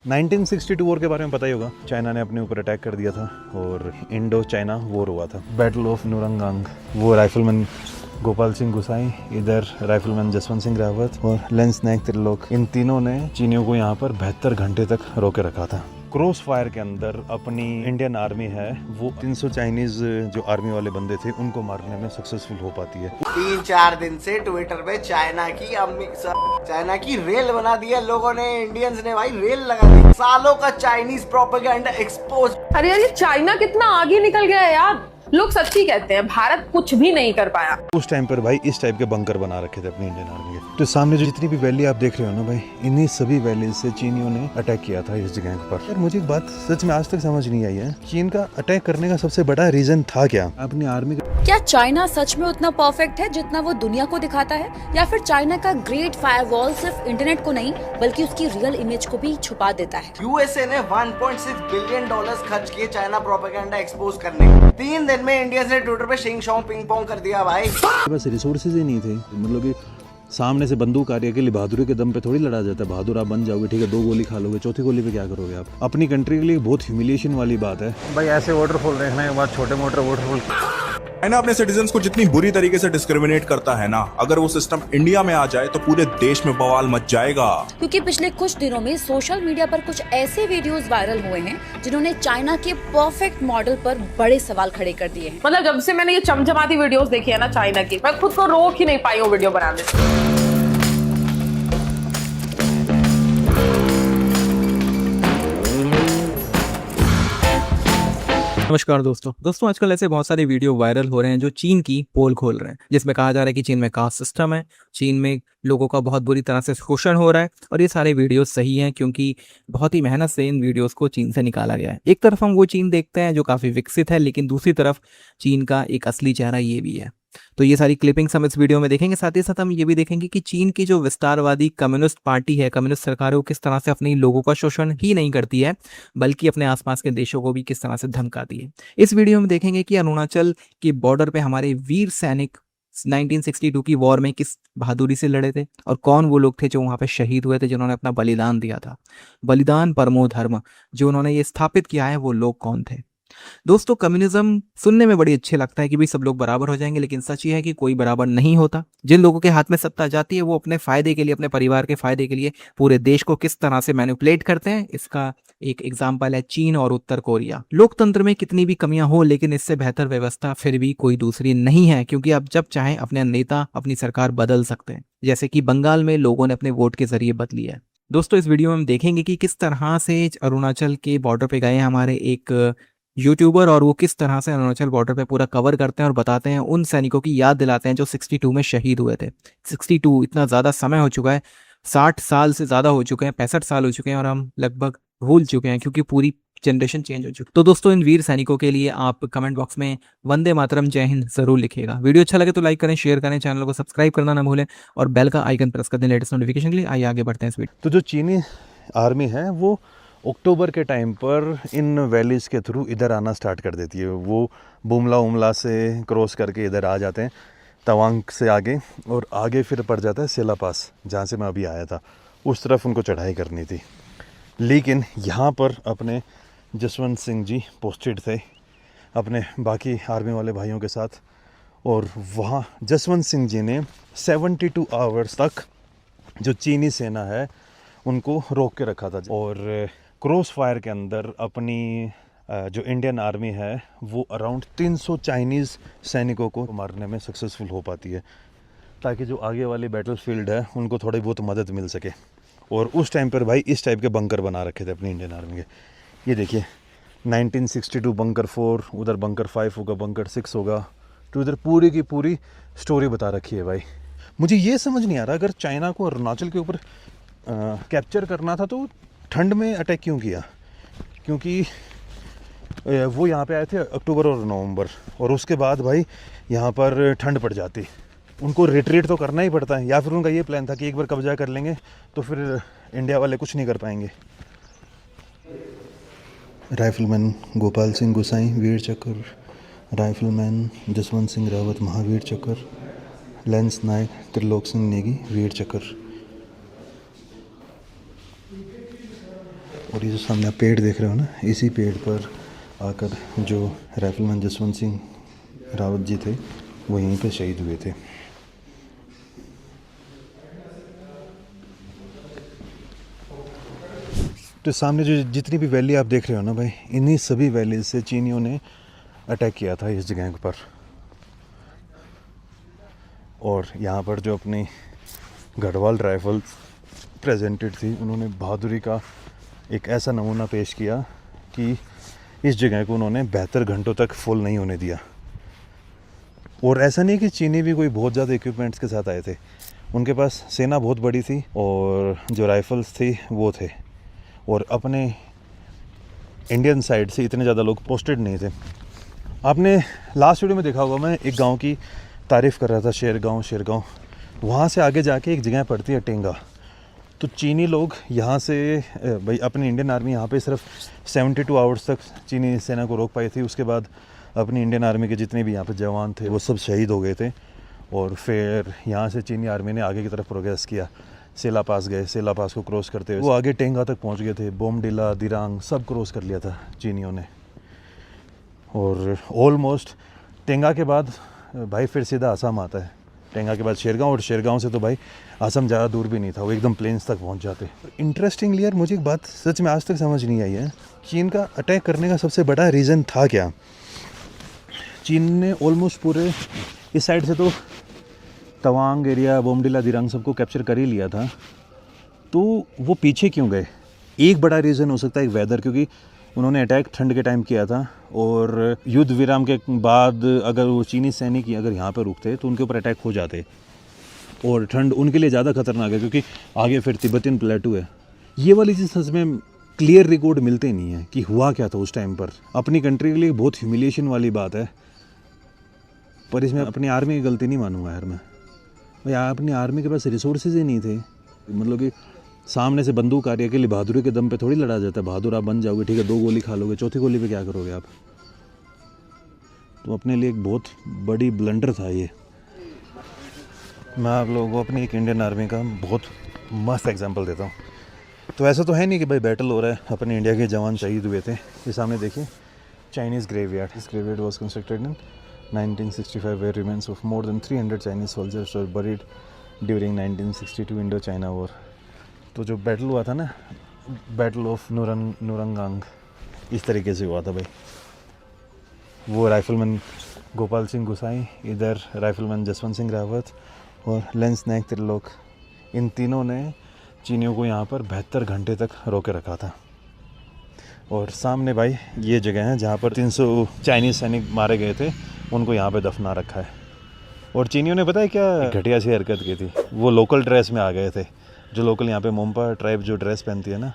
1962 war के बारे में पता ही होगा। चाइना ने अपने ऊपर अटैक कर दिया था और इंडो चाइना वॉर हुआ था। बैटल ऑफ नुरंगांग, वो राइफलमैन गोपाल सिंह गुसाई, इधर राइफलमैन जसवंत सिंह रावत और लेंस नायक त्रिलोक, इन तीनों ने चीनियों को यहाँ पर 72 घंटे तक रोके रखा था। क्रॉस फायर के अंदर अपनी इंडियन आर्मी है वो 300 चाइनीज जो आर्मी वाले बंदे थे उनको मारने में सक्सेसफुल हो पाती है। 3-4 दिन से ट्विटर पे चाइना की रेल बना दी है लोगों ने, इंडियंस ने भाई रेल लगा दी। सालों का चाइनीज प्रोपेगेंडा एक्सपोज। अरे यार, ये चाइना कितना आगे निकल गया है यार। लोग सच्ची कहते हैं, भारत कुछ भी नहीं कर पाया। उस टाइम पर भाई इस टाइप के बंकर बना रखे थे अपनी इंडियन आर्मी के। तो सामने जो जितनी भी वैली आप देख रहे हो ना भाई, इन्हीं सभी वैली से चीनियों ने अटैक किया था इस जगह पर। यार मुझे एक बात सच में आज तक समझ नहीं आई है, चीन का अटैक करने का सबसे बड़ा रीजन था क्या? अपनी आर्मी का। क्या चाइना सच में उतना परफेक्ट है जितना वो दुनिया को दिखाता है, या फिर चाइना का ग्रेट फायरवॉल सिर्फ इंटरनेट को नहीं बल्कि उसकी रियल इमेज को भी छुपा देता है? यूएसए ने $1.6 बिलियन खर्च किए चाइना प्रोपेगेंडा एक्सपोज करने। 3 दिन में इंडियंस ने ट्विटर पे शिंग शोंग पिंग पोंग कर दिया भाई। बस रिसोर्सेज ही नहीं थे, मतलब कि सामने से बंदूक आ रही है, के लिए बहादुरी के दम पे थोड़ी लड़ा जाता है। बहादुर आप बन जाओगे, ठीक है, 2 गोली खा लोगे, चौथी गोली पे क्या करोगे आप? अपनी कंट्री के लिए बहुत ह्यूमिलिएशन वाली बात है भाई। ऐसे वाटरफॉल देखने के बाद छोटे मोटे वाटरफॉल चाइना अपने सिटीजन्स को जितनी बुरी तरीके से डिस्क्रिमिनेट करता है ना, अगर वो सिस्टम इंडिया में आ जाए तो पूरे देश में बवाल मच जाएगा। क्योंकि पिछले कुछ दिनों में सोशल मीडिया पर कुछ ऐसे वीडियोस वायरल हुए हैं जिन्होंने चाइना के परफेक्ट मॉडल पर बड़े सवाल खड़े कर दिए हैं। मतलब जब से मैंने ये चमचमाती वीडियोस देखी है ना चाइना की, मैं खुद को रोक ही नहीं पाई हूँ वीडियो बनाने से। नमस्कार दोस्तों आजकल ऐसे बहुत सारे वीडियो वायरल हो रहे हैं जो चीन की पोल खोल रहे हैं, जिसमें कहा जा रहा है कि चीन में कास्ट सिस्टम है, चीन में लोगों का बहुत बुरी तरह से शोषण हो रहा है। और ये सारे वीडियोस सही हैं क्योंकि बहुत ही मेहनत से इन वीडियोस को चीन से निकाला गया है। एक तरफ हम वो चीन देखते हैं जो काफ़ी विकसित है, लेकिन दूसरी तरफ चीन का एक असली चेहरा ये भी है। तो ये सारी क्लिपिंग्स हम इस वीडियो में देखेंगे। साथ ही साथ हम ये भी देखेंगे कि चीन की जो विस्तारवादी कम्युनिस्ट पार्टी है, कम्युनिस्ट सरकार है, वो किस तरह से अपने लोगों का शोषण ही नहीं करती है बल्कि अपने आसपास के देशों को भी किस तरह से धमकाती है। इस वीडियो में देखेंगे कि अरुणाचल के बॉर्डर पे हमारे वीर सैनिक 1962 की वॉर में किस बहादुरी से लड़े थे और कौन वो लोग थे जो वहाँ पे शहीद हुए थे, जिन्होंने अपना बलिदान दिया था। बलिदान परमो धर्म, जो उन्होंने ये स्थापित किया है, वो लोग कौन थे? दोस्तों, कम्युनिज्म सुनने में बड़ी अच्छे लगता है कि भाई सब लोग बराबर हो जाएंगे, लेकिन सच ये है कि कोई बराबर नहीं होता। जिन लोगों के हाथ में सत्ता जाती है वो अपने फायदे के लिए, अपने परिवार के फायदे के लिए पूरे देश को किस तरह से मैनिपुलेट करते हैं, इसका एक एग्जाम्पल है चीन और उत्तर कोरिया। लोकतंत्र में कितनी भी कमियां हो, लेकिन इससे बेहतर व्यवस्था फिर भी कोई दूसरी नहीं है, क्योंकि आप जब चाहें अपने नेता, अपनी सरकार बदल सकते हैं, जैसे कि बंगाल में लोगों ने अपने वोट के जरिए बदली है। दोस्तों, इस वीडियो में हम देखेंगे कि किस तरह से अरुणाचल के बॉर्डर पे गए हमारे एक यूट्यूबर, और वो किस तरह से अरुणाचल बॉर्डर पे पूरा कवर करते हैं और बताते हैं, उन सैनिकों की याद दिलाते हैं जो 62 में शहीद हुए थे। 62 इतना ज़्यादा समय हो चुका है, 60 साल से ज़्यादा हो चुके हैं, 65 साल हो चुके हैं, और हम लगभग भूल चुके हैं क्योंकि पूरी जनरेशन चेंज हो चुकी। तो दोस्तों, इन वीर सैनिकों के लिए आप कमेंट बॉक्स में वंदे मातरम, जय हिंद जरूर लिखिएगा। वीडियो अच्छा लगे तो लाइक करें, शेयर करें, चैनल को सब्सक्राइब करना ना भूलें और बेल का आइकन प्रेस कर दें लेटेस्ट नोटिफिकेशन के लिए। आइए आगे बढ़ते हैं इस वीडियो। तो जो चीनी आर्मी है वो अक्टूबर के टाइम पर इन वैलीज़ के थ्रू इधर आना स्टार्ट कर देती है। वो बुमला उमला से क्रॉस करके इधर आ जाते हैं, तवांग से आगे, और आगे फिर पड़ जाता है सेला पास, जहाँ से मैं अभी आया था। उस तरफ उनको चढ़ाई करनी थी, लेकिन यहाँ पर अपने जसवंत सिंह जी पोस्टेड थे अपने बाकी आर्मी वाले भाइयों के साथ, और वहाँ जसवंत सिंह जी ने 72 आवर्स तक जो चीनी सेना है उनको रोक के रखा था। और क्रॉस फायर के अंदर अपनी जो इंडियन आर्मी है वो अराउंड 300 चाइनीज़ सैनिकों को मारने में सक्सेसफुल हो पाती है, ताकि जो आगे वाली बैटल फील्ड है उनको थोड़ी बहुत मदद मिल सके। और उस टाइम पर भाई इस टाइप के बंकर बना रखे थे अपनी इंडियन आर्मी के। ये देखिए 1962 बंकर 4, उधर बंकर 5 होगा, बंकर 6 होगा, तो इधर पूरी की पूरी स्टोरी बता रखी है भाई। मुझे ये समझ नहीं आ रहा, अगर चाइना को अरुणाचल के ऊपर कैप्चर करना था तो ठंड में अटैक क्यों किया? क्योंकि वो यहाँ पे आए थे अक्टूबर और नवंबर, और उसके बाद भाई यहाँ पर ठंड पड़ जाती, उनको रिट्रीट तो करना ही पड़ता है। या फिर उनका ये प्लान था कि एक बार कब्जा कर लेंगे तो फिर इंडिया वाले कुछ नहीं कर पाएंगे। राइफलमैन गोपाल सिंह गुसाई वीर चक्र, राइफलमैन जसवंत सिंह रावत महावीर चक्र, लेंस नायक त्रिलोक सिंह नेगी वीर चक्र। और ये जो सामने आप पेड़ देख रहे हो ना, इसी पेड़ पर आकर जो राइफलमैन जसवंत सिंह रावत जी थे वो यहीं पे शहीद हुए थे। तो सामने जो जितनी भी वैली आप देख रहे हो ना भाई, इन्हीं सभी वैली से चीनियों ने अटैक किया था इस जगह पर। और यहाँ पर जो अपनी गढ़वाल राइफल प्रेजेंटेड थी, उन्होंने बहादुरी का एक ऐसा नमूना पेश किया कि इस जगह को उन्होंने 72 घंटों तक फुल नहीं होने दिया। और ऐसा नहीं कि चीनी भी कोई बहुत ज़्यादा इक्विपमेंट्स के साथ आए थे, उनके पास सेना बहुत बड़ी थी और जो राइफल्स थी वो थे, और अपने इंडियन साइड से इतने ज़्यादा लोग पोस्टेड नहीं थे। आपने लास्ट वीडियो में देखा होगा, मैं एक गांव की तारीफ़ कर रहा था, शेरगांव। वहाँ से आगे जाके एक जगह पड़ती है टेंगा। तो चीनी लोग यहाँ से भाई अपनी इंडियन आर्मी यहाँ पे सिर्फ 72 आवर्स तक चीनी सेना को रोक पाई थी। उसके बाद अपनी इंडियन आर्मी के जितने भी यहाँ पे जवान थे वो सब शहीद हो गए थे। और फिर यहाँ से चीनी आर्मी ने आगे की तरफ प्रोग्रेस किया, सेला पास गए। सेला पास को क्रॉस करते हुए वो आगे टेंगा तक पहुँच गए थे। बोमडिला, दिरांग सब क्रॉस कर लिया था चीनियों ने। और ऑलमोस्ट टेंगा के बाद भाई फिर सीधा आसाम आता है। टेंगा के बाद शेरगांव, और शेरगांव से तो भाई आसाम ज़्यादा दूर भी नहीं था, वो एकदम प्लेन्स तक पहुंच जाते। इंटरेस्टिंगली यार, मुझे एक बात सच में आज तक समझ नहीं आई है, चीन का अटैक करने का सबसे बड़ा रीज़न था क्या? चीन ने ऑलमोस्ट पूरे इस साइड से तो तवांग एरिया, बोमडिला, दिरांग सबको कैप्चर कर ही लिया था, तो वो पीछे क्यों गए? एक बड़ा रीज़न हो सकता है वेदर, क्योंकि उन्होंने अटैक ठंड के टाइम किया था और युद्ध विराम के बाद अगर वो चीनी सैनिक अगर यहाँ पर रुकते तो उनके ऊपर अटैक हो जाते, और ठंड उनके लिए ज़्यादा खतरनाक है क्योंकि आगे फिर तिब्बतियन प्लेटू है। ये वाली चीज़ सच में क्लियर रिकॉर्ड मिलते नहीं है कि हुआ क्या था उस टाइम पर। अपनी कंट्री के लिए बहुत ह्यूमिलिएशन वाली बात है, पर इसमें अपनी आर्मी की गलती नहीं मानूंगा यार मैं। भाई अपनी आर्मी के पास रिसोर्सेज ही नहीं थे, मतलब कि सामने से बंदूक आ रही है, अकेली बहादुरी के दम पे थोड़ी लड़ा जाता है। बहादुर आप बन जाओगे, ठीक है, 2 गोली खा लोगे, चौथी गोली पे क्या करोगे आप? तो अपने लिए एक बहुत बड़ी ब्लंडर था ये। मैं आप लोगों को अपनी एक इंडियन आर्मी का बहुत मस्त एग्जांपल देता हूँ। तो ऐसा तो है नहीं कि भाई बैटल हो रहा है, अपने इंडिया के जवान शहीद हुए थे। ये सामने देखिए Chinese graveyard. This graveyard was constructed in 1965 where remains of more than 300 Chinese soldiers were buried during 1962 Indo China war. तो जो बैटल हुआ था ना, बैटल ऑफ नुरंगांग, इस तरीके से हुआ था भाई। वो राइफलमैन गोपाल सिंह गुसाई, इधर राइफलमैन जसवंत सिंह रावत और लेंस नायक त्रिलोक, इन तीनों ने चीनियों को यहाँ पर 72 घंटे तक रोके रखा था। और सामने भाई ये जगह है जहाँ पर 300 चाइनीज़ सैनिक मारे गए थे, उनको यहाँ पे दफना रखा है। और चीनियों ने पता है क्या घटिया सी हरकत की थी? वो लोकल ड्रेस में आ गए थे। जो लोकल यहाँ पे मोम्पा ट्राइब जो ड्रेस पहनती है ना,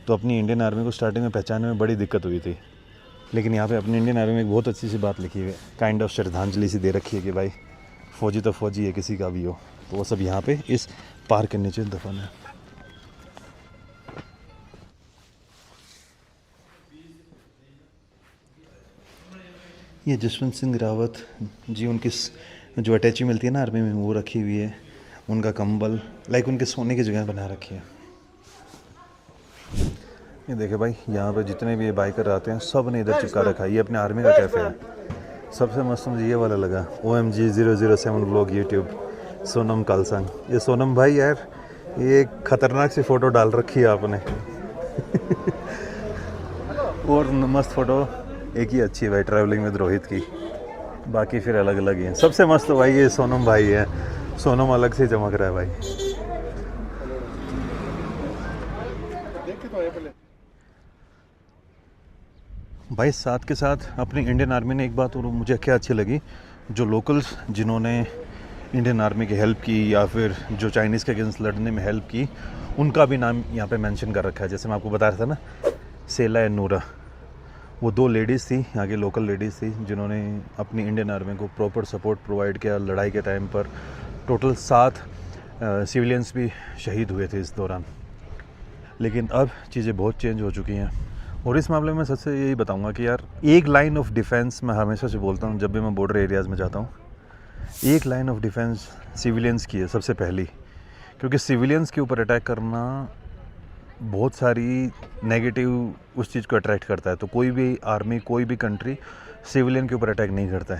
तो अपनी इंडियन आर्मी को स्टार्टिंग में पहचानने में बड़ी दिक्कत हुई थी। लेकिन यहाँ पे अपनी इंडियन आर्मी में एक बहुत अच्छी सी बात लिखी हुई है, काइंड ऑफ श्रद्धांजलि सी दे रखी है कि भाई फौजी तो फौजी है, किसी का भी हो। तो वो सब यहाँ पे इस पार्क के नीचे दफन है। ये जसवंत सिंह रावत जी, उनकी जो अटैची मिलती है ना आर्मी में, वो रखी हुई है। उनका कंबल लाइक उनके सोने की जगह बना रखी है। ये देखे भाई, यहाँ पे जितने भी ये बाइकर आते हैं सब ने इधर चिपका रखा है। ये अपने आर्मी का कैफ़े है। सबसे मस्त मुझे ये वाला लगा, OMG 007 व्लॉग यूट्यूब, सोनम कालसंग। ये सोनम भाई यार, ये एक खतरनाक सी फ़ोटो डाल रखी है आपने। और मस्त फ़ोटो एक ही अच्छी है भाई, ट्रैवलिंग में रोहित की, बाकी फिर अलग अलग ही हैं। सबसे मस्त भाई ये सोनम भाई है। सोनम अलग से चमक रहा है भाई। भाई साथ के साथ अपनी इंडियन आर्मी ने एक बात और मुझे क्या अच्छी लगी, जो लोकल्स जिन्होंने इंडियन आर्मी की हेल्प की या फिर जो चाइनीज़ के अगेंस्ट लड़ने में हेल्प की, उनका भी नाम यहाँ पे मेंशन कर रखा है। जैसे मैं आपको बता रहा था ना, सेला एंड नूरा, वो 2 लेडीज़ थी, यहाँ की लोकल लेडीज़ थी, जिन्होंने अपनी इंडियन आर्मी को प्रॉपर सपोर्ट प्रोवाइड किया लड़ाई के टाइम पर। टोटल 7 सिविलियंस भी शहीद हुए थे इस दौरान। लेकिन अब चीज़ें बहुत चेंज हो चुकी हैं, और इस मामले में सबसे यही बताऊंगा कि यार एक लाइन ऑफ डिफेंस, मैं हमेशा से बोलता हूँ जब भी मैं बॉर्डर एरियाज़ में जाता हूँ, एक लाइन ऑफ डिफेंस सिविलियंस की है सबसे पहली। क्योंकि सिविलियंस के ऊपर अटैक करना बहुत सारी नेगेटिव उस चीज़ को अट्रैक्ट करता है। तो कोई भी आर्मी, कोई भी कंट्री सिविलियन के ऊपर अटैक नहीं करता है।